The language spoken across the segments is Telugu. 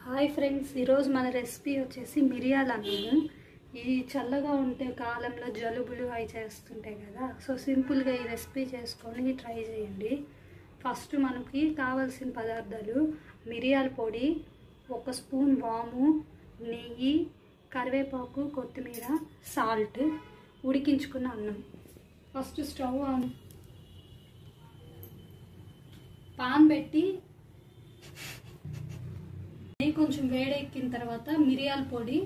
హాయ్ ఫ్రెండ్స్, ఈరోజు మన రెసిపీ వచ్చేసి మిరియాల అన్నము. ఈ చల్లగా ఉంటే కాలంలో జలుబులు అవి చేస్తుంటాయి కదా, సో సింపుల్గా ఈ రెసిపీ చేసుకొని ట్రై చేయండి. ఫస్ట్ మనకి కావాల్సిన పదార్థాలు మిరియాల పొడి, 1 స్పూన్ వాము, నెయ్యి, కరివేపాకు, కొత్తిమీర, సాల్ట్, ఉడికించుకున్న అన్నం. ఫస్ట్ స్టవ్ ఆన్ పాన్ పెట్టి కొంచెం వేడెక్కిన తర్వాత మిరియాల పొడి,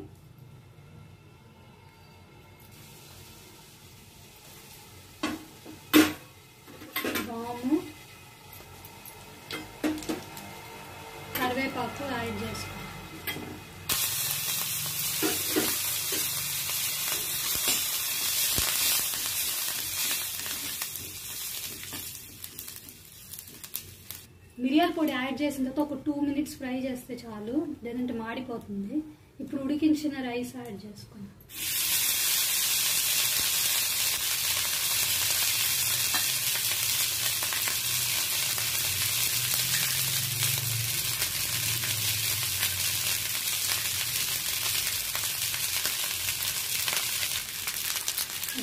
వాము, కరివేపాకు యాడ్ చేసుకోండి. మిరియాల పొడి యాడ్ చేసిన తర్వాత ఒక 2 మినిట్స్ ఫ్రై చేస్తే చాలు, లేదంటే మాడిపోతుంది. ఇప్పుడు ఉడికించిన రైస్ యాడ్ చేసుకుందాం.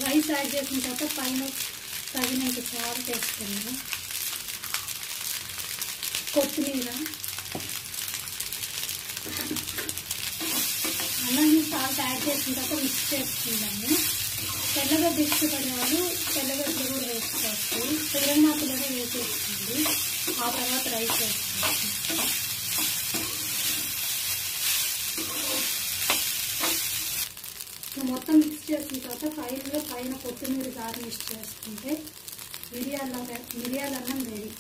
రైస్ యాడ్ చేసిన తర్వాత పైన తగినంత సాల్ట్ వేసుకుందాం. కొత్తిమీర, అన్నీ సాల్ట్ యాడ్ చేసిన తర్వాత మిక్స్ చేసుకుంటాము. తెల్లగడ్డ ఇష్టపడే వాళ్ళు తెల్లగడ్డ కూడా వేసుకోవచ్చు, తిరగమాతలోనే వేసేసుకోండి. ఆ తర్వాత రైస్ వేసుకోవచ్చు. మొత్తం మిక్స్ చేసిన తర్వాత పైన కొత్తిమీర గార్నిష్ చేసుకుంటే మిరియాల అన్నం రెడీ.